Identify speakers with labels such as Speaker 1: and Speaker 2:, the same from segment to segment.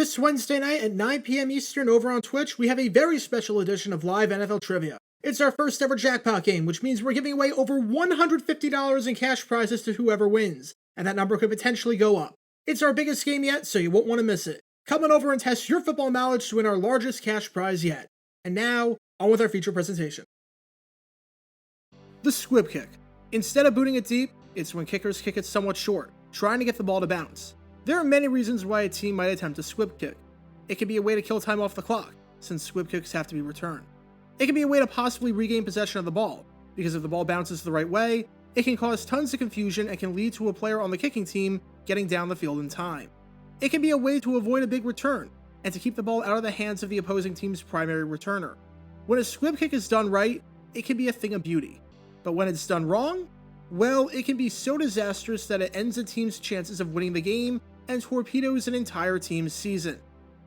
Speaker 1: This Wednesday night at 9 p.m. Eastern over on Twitch, we have a very special edition of live NFL trivia. It's our first ever jackpot game, which means we're giving away over $150 in cash prizes to whoever wins, and that number could potentially go up. It's our biggest game yet, so you won't want to miss it. Come on over and test your football knowledge to win our largest cash prize yet. And now, on with our feature presentation. The squib kick. Instead of booting it deep, it's when kickers kick it somewhat short, trying to get the ball to bounce. There are many reasons why a team might attempt a squib kick. It can be a way to kill time off the clock, since squib kicks have to be returned. It can be a way to possibly regain possession of the ball, because if the ball bounces the right way, it can cause tons of confusion and can lead to a player on the kicking team getting down the field in time. It can be a way to avoid a big return, and to keep the ball out of the hands of the opposing team's primary returner. When a squib kick is done right, it can be a thing of beauty. But when it's done wrong, well, it can be so disastrous that it ends a team's chances of winning the game and torpedoes an entire team's season.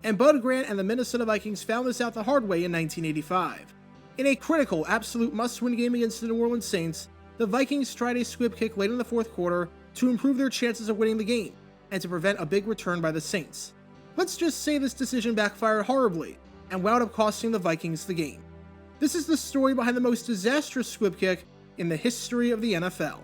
Speaker 1: And Bud Grant and the Minnesota Vikings found this out the hard way in 1985. In a critical, absolute must-win game against the New Orleans Saints, the Vikings tried a squib kick late in the fourth quarter to improve their chances of winning the game, and to prevent a big return by the Saints. Let's just say this decision backfired horribly, and wound up costing the Vikings the game. This is the story behind the most disastrous squib kick in the history of the NFL.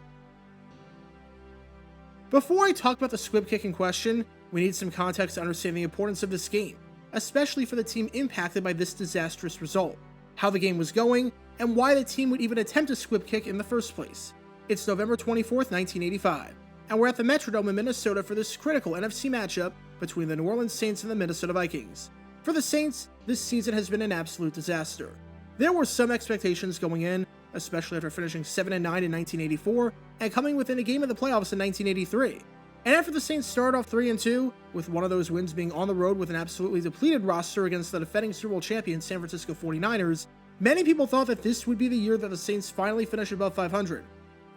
Speaker 1: Before I talk about the squib kick in question, we need some context to understand the importance of this game, especially for the team impacted by this disastrous result, how the game was going, and why the team would even attempt a squib kick in the first place. It's November 24th, 1985, and we're at the Metrodome in Minnesota for this critical NFC matchup between the New Orleans Saints and the Minnesota Vikings. For the Saints, this season has been an absolute disaster. There were some expectations going in, especially after finishing 7-9 in 1984 and coming within a game of the playoffs in 1983. And after the Saints started off 3-2, with one of those wins being on the road with an absolutely depleted roster against the defending Super Bowl champion San Francisco 49ers, many people thought that this would be the year that the Saints finally finished above 500.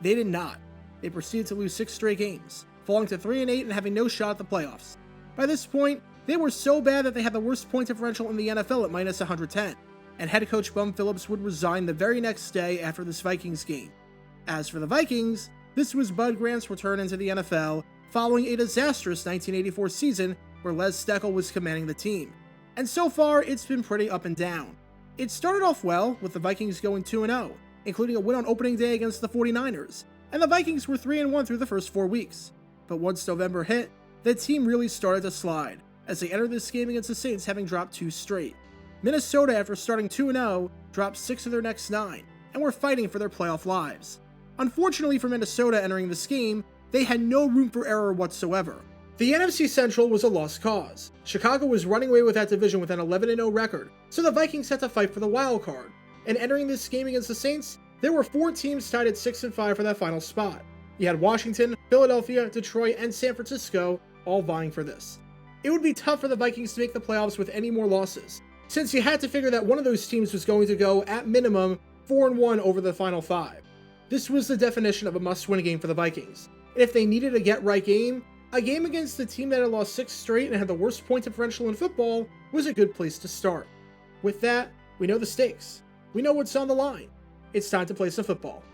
Speaker 1: They did not. They proceeded to lose 6 straight games, falling to 3-8 and having no shot at the playoffs. By this point, they were so bad that they had the worst point differential in the NFL at minus 110. And head coach Bum Phillips would resign the very next day after this Vikings game. As for the Vikings, this was Bud Grant's return into the NFL following a disastrous 1984 season where Les Steckel was commanding the team. And so far, it's been pretty up and down. It started off well, with the Vikings going 2-0, including a win on opening day against the 49ers, and the Vikings were 3-1 through the first 4 weeks. But once November hit, the team really started to slide, as they entered this game against the Saints having dropped 2 straight. Minnesota, after starting 2-0, dropped 6 of their next 9, and were fighting for their playoff lives. Unfortunately for Minnesota entering this game, they had no room for error whatsoever. The NFC Central was a lost cause. Chicago was running away with that division with an 11-0 record, so the Vikings had to fight for the wild card. And entering this game against the Saints, there were 4 teams tied at 6-5 for that final spot. You had Washington, Philadelphia, Detroit, and San Francisco all vying for this. It would be tough for the Vikings to make the playoffs with any more losses, since you had to figure that one of those teams was going to go, at minimum, 4-1 over the final 5. This was the definition of a must-win game for the Vikings. And if they needed a get-right game, a game against the team that had lost 6 straight and had the worst point differential in football was a good place to start. With that, we know the stakes. We know what's on the line. It's time to play some football.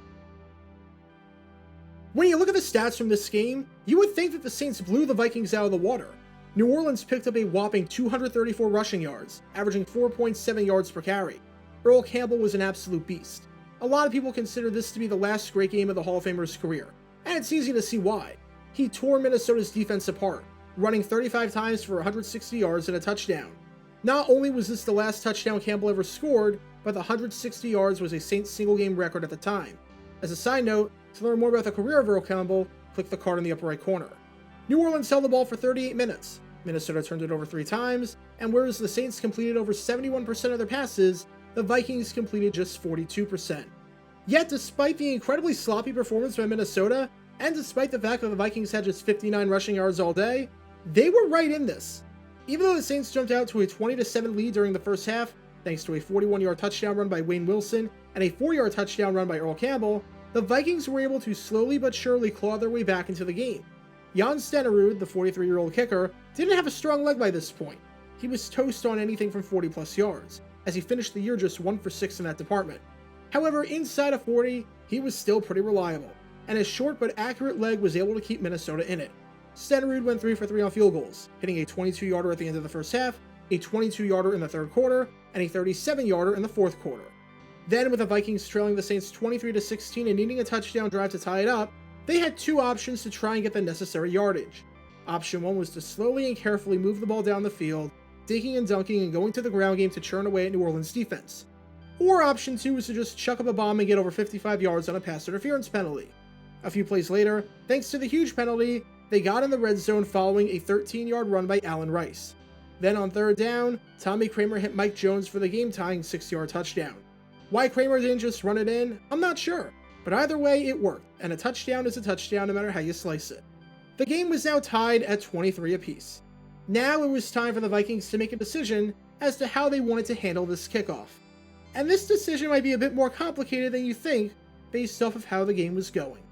Speaker 1: When you look at the stats from this game, you would think that the Saints blew the Vikings out of the water. New Orleans picked up a whopping 234 rushing yards, averaging 4.7 yards per carry. Earl Campbell was an absolute beast. A lot of people consider this to be the last great game of the Hall of Famer's career, and it's easy to see why. He tore Minnesota's defense apart, running 35 times for 160 yards and a touchdown. Not only was this the last touchdown Campbell ever scored, but the 160 yards was a Saints single-game record at the time. As a side note, to learn more about the career of Earl Campbell, click the card in the upper right corner. New Orleans held the ball for 38 minutes, Minnesota turned it over 3 times, and whereas the Saints completed over 71% of their passes, the Vikings completed just 42%. Yet despite the incredibly sloppy performance by Minnesota, and despite the fact that the Vikings had just 59 rushing yards all day, they were right in this. Even though the Saints jumped out to a 20-7 lead during the first half, thanks to a 41-yard touchdown run by Wayne Wilson and a 4-yard touchdown run by Earl Campbell, the Vikings were able to slowly but surely claw their way back into the game. Jan Stenerud, the 43-year-old kicker, didn't have a strong leg by this point. He was toast on anything from 40-plus yards, as he finished the year just 1 for 6 in that department. However, inside of 40, he was still pretty reliable, and his short but accurate leg was able to keep Minnesota in it. Stenerud went 3 for 3 on field goals, hitting a 22-yarder at the end of the first half, a 22-yarder in the third quarter, and a 37-yarder in the fourth quarter. Then, with the Vikings trailing the Saints 23-16 and needing a touchdown drive to tie it up, they had two options to try and get the necessary yardage. Option 1 was to slowly and carefully move the ball down the field, dinking and dunking and going to the ground game to churn away at New Orleans' defense. Or option 2 was to just chuck up a bomb and get over 55 yards on a pass interference penalty. A few plays later, thanks to the huge penalty, they got in the red zone following a 13-yard run by Allen Rice. Then on third down, Tommy Kramer hit Mike Jones for the game-tying 6-yard touchdown. Why Kramer didn't just run it in, I'm not sure, but either way it worked, and a touchdown is a touchdown no matter how you slice it. The game was now tied at 23 apiece. Now it was time for the Vikings to make a decision as to how they wanted to handle this kickoff. And this decision might be a bit more complicated than you think based off of how the game was going.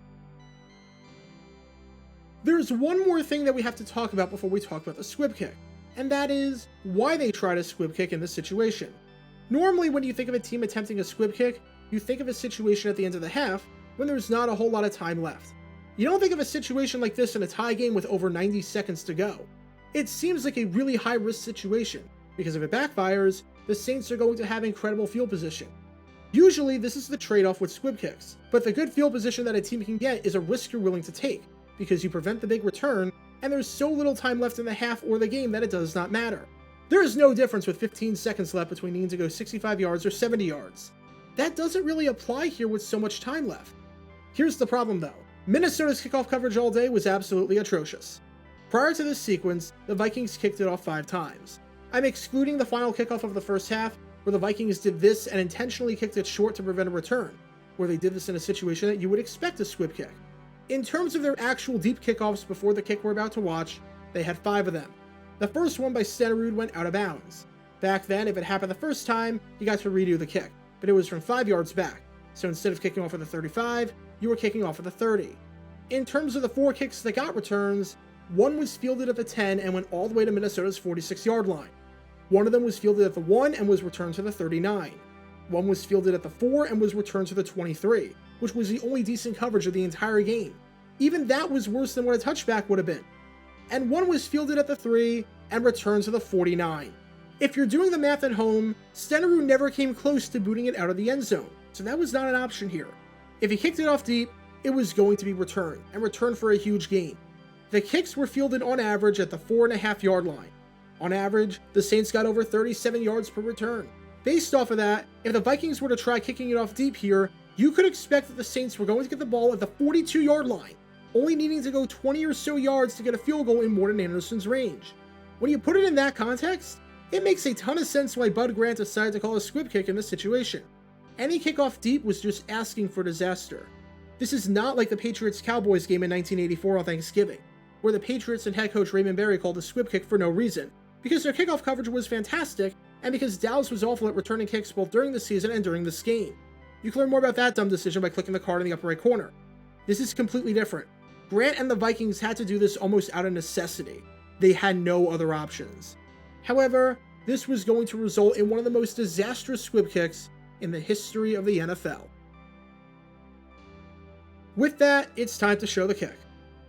Speaker 1: There's one more thing that we have to talk about before we talk about the squib kick, and that is why they tried a squib kick in this situation. Normally when you think of a team attempting a squib kick, you think of a situation at the end of the half when there's not a whole lot of time left. You don't think of a situation like this in a tie game with over 90 seconds to go. It seems like a really high-risk situation, because if it backfires, the Saints are going to have incredible field position. Usually this is the trade-off with squib kicks, but the good field position that a team can get is a risk you're willing to take, because you prevent the big return, and there's so little time left in the half or the game that it does not matter. There is no difference with 15 seconds left between needing to go 65 yards or 70 yards. That doesn't really apply here with so much time left. Here's the problem though. Minnesota's kickoff coverage all day was absolutely atrocious. Prior to this sequence, the Vikings kicked it off 5 times. I'm excluding the final kickoff of the first half, where the Vikings did this and intentionally kicked it short to prevent a return, where they did this in a situation that you would expect a squib kick. In terms of their actual deep kickoffs before the kick we're about to watch, they had 5 of them. The first one by Stenerud went out of bounds. Back then, if it happened the first time, you got to redo the kick, but it was from 5 yards back, so instead of kicking off at the 35, you were kicking off at the 30. In terms of the 4 kicks that got returns, one was fielded at the 10 and went all the way to Minnesota's 46-yard line. One of them was fielded at the 1 and was returned to the 39. One was fielded at the 4 and was returned to the 23, which was the only decent coverage of the entire game. Even that was worse than what a touchback would have been. And one was fielded at the 3 and returned to the 49. If you're doing the math at home, Stenerud never came close to booting it out of the end zone, so that was not an option here. If he kicked it off deep, it was going to be returned, and returned for a huge gain. The kicks were fielded on average at the 4.5-yard line. On average, the Saints got over 37 yards per return. Based off of that, if the Vikings were to try kicking it off deep here, you could expect that the Saints were going to get the ball at the 42-yard line, only needing to go 20 or so yards to get a field goal in Morten Andersen's range. When you put it in that context, it makes a ton of sense why Bud Grant decided to call a squib kick in this situation. Any kickoff deep was just asking for disaster. This is not like the Patriots-Cowboys game in 1984 on Thanksgiving, where the Patriots and head coach Raymond Berry called a squib kick for no reason, because their kickoff coverage was fantastic, and because Dallas was awful at returning kicks both during the season and during this game. You can learn more about that dumb decision by clicking the card in the upper right corner. This is completely different. Grant and the Vikings had to do this almost out of necessity. They had no other options. However, this was going to result in one of the most disastrous squib kicks in the history of the NFL. With that, it's time to show the kick.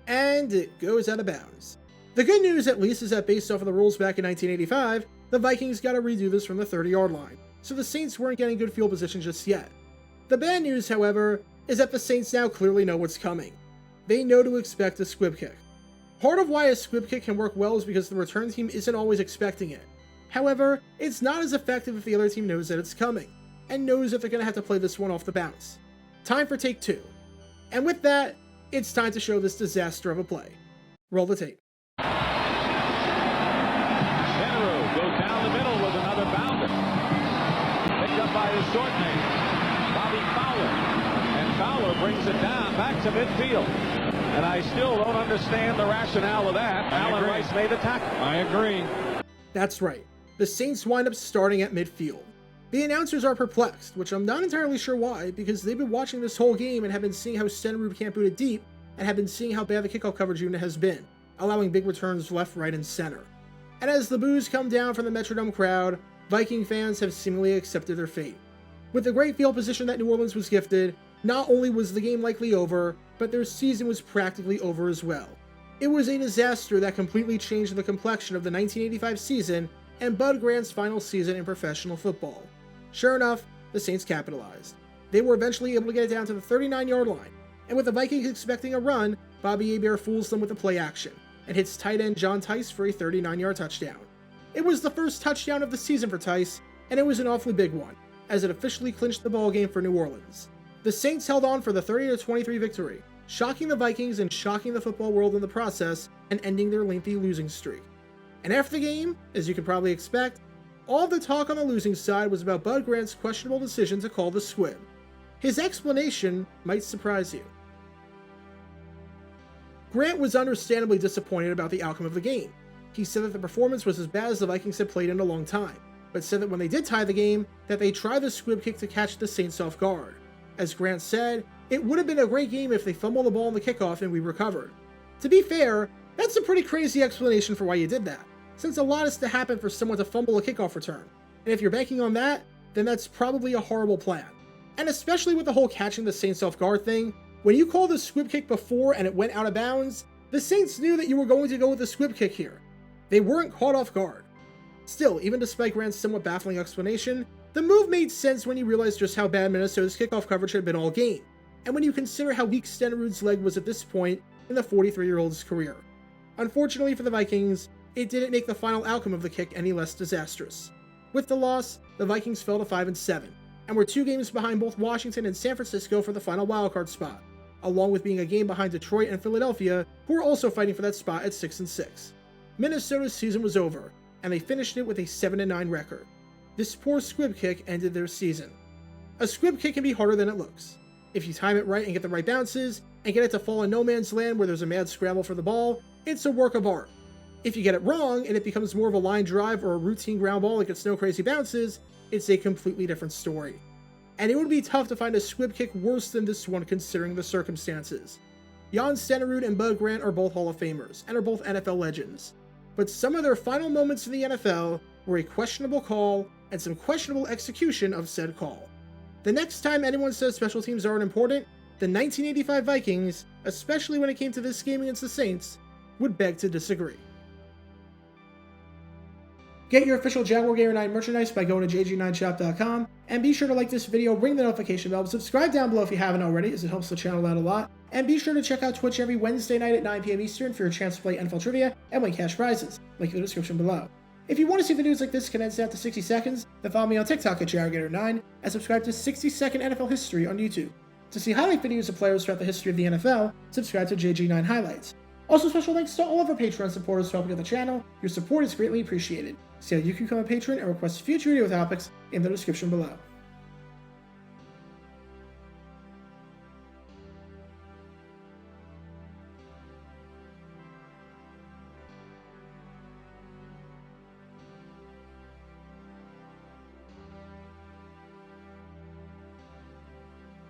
Speaker 1: And it goes out of bounds. The good news, at least, is that based off of the rules back in 1985, the Vikings got to redo this from the 30-yard line, so the Saints weren't getting good field position just yet. The bad news, however, is that the Saints now clearly know what's coming. They know to expect a squib kick. Part of why a squib kick can work well is because the return team isn't always expecting it. However, it's not as effective if the other team knows that it's coming, and knows that they're going to have to play this one off the bounce. Time for take 2. And with that, it's time to show this disaster of a play. Roll the tape.
Speaker 2: Stenerud goes down the middle with another bounder. Picked up by his short man, Bobby Fowler. And Fowler brings it down back to midfield. And I still don't understand the rationale of that. Allen Rice made the tackle. I agree.
Speaker 1: That's right. The Saints wind up starting at midfield. The announcers are perplexed, which I'm not entirely sure why, because they've been watching this whole game and have been seeing how Stenerud can't boot it deep, and have been seeing how bad the kickoff coverage unit has been, allowing big returns left, right, and center. And as the boos come down from the Metrodome crowd, Viking fans have seemingly accepted their fate. With the great field position that New Orleans was gifted, not only was the game likely over, but their season was practically over as well. It was a disaster that completely changed the complexion of the 1985 season and Bud Grant's final season in professional football. Sure enough, the Saints capitalized. They were eventually able to get it down to the 39-yard line, and with the Vikings expecting a run, Bobby Hebert fools them with a play action and hits tight end John Tice for a 39-yard touchdown. It was the first touchdown of the season for Tice, and it was an awfully big one, as it officially clinched the ball game for New Orleans. The Saints held on for the 30-23 victory, shocking the Vikings and shocking the football world in the process and ending their lengthy losing streak. And after the game, as you can probably expect, all the talk on the losing side was about Bud Grant's questionable decision to call the Squib. His explanation might surprise you. Grant was understandably disappointed about the outcome of the game. He said that the performance was as bad as the Vikings had played in a long time, but said that when they did tie the game, that they tried the squib kick to catch the Saints off guard. As Grant said, it would have been a great game if they fumbled the ball on the kickoff and we recovered. To be fair, that's a pretty crazy explanation for why you did that, since a lot has to happen for someone to fumble a kickoff return, and if you're banking on that, then that's probably a horrible plan. And especially with the whole catching the Saints off guard thing, when you called the squib kick before and it went out of bounds, the Saints knew that you were going to go with the squib kick here. They weren't caught off guard. Still, even despite Grant's somewhat baffling explanation, the move made sense when you realized just how bad Minnesota's kickoff coverage had been all game, and when you consider how weak Stenerud's leg was at this point in the 43-year-old's career. Unfortunately for the Vikings, it didn't make the final outcome of the kick any less disastrous. With the loss, the Vikings fell to 5-7, and were 2 games behind both Washington and San Francisco for the final wildcard spot, along with being a game behind Detroit and Philadelphia, who were also fighting for that spot at 6-6. Minnesota's season was over, and they finished it with a 7-9 record. This poor squib kick ended their season. A squib kick can be harder than it looks. If you time it right and get the right bounces, and get it to fall in no man's land where there's a mad scramble for the ball, it's a work of art. If you get it wrong, and it becomes more of a line drive or a routine ground ball that gets no crazy bounces, it's a completely different story. And it would be tough to find a squib kick worse than this one considering the circumstances. Jan Stenerud and Bud Grant are both Hall of Famers, and are both NFL legends. But some of their final moments in the NFL were a questionable call and some questionable execution of said call. The next time anyone says special teams aren't important, the 1985 Vikings, especially when it came to this game against the Saints, would beg to disagree. Get your official Jaguar Gamer 9 merchandise by going to jg9shop.com, and be sure to like this video, ring the notification bell, subscribe down below if you haven't already, as it helps the channel out a lot, and be sure to check out Twitch every Wednesday night at 9 p.m. Eastern for your chance to play NFL Trivia and win cash prizes, link in the description below. If you want to see videos like this condensed down to 60 seconds, then follow me on TikTok at JaguarGator9, and subscribe to 60-Second NFL History on YouTube. To see highlight videos of players throughout the history of the NFL, subscribe to JG9 Highlights. Also, special thanks to all of our Patreon supporters for helping out the channel. Your support is greatly appreciated. See how you can become a patron and request future video topics in the description below.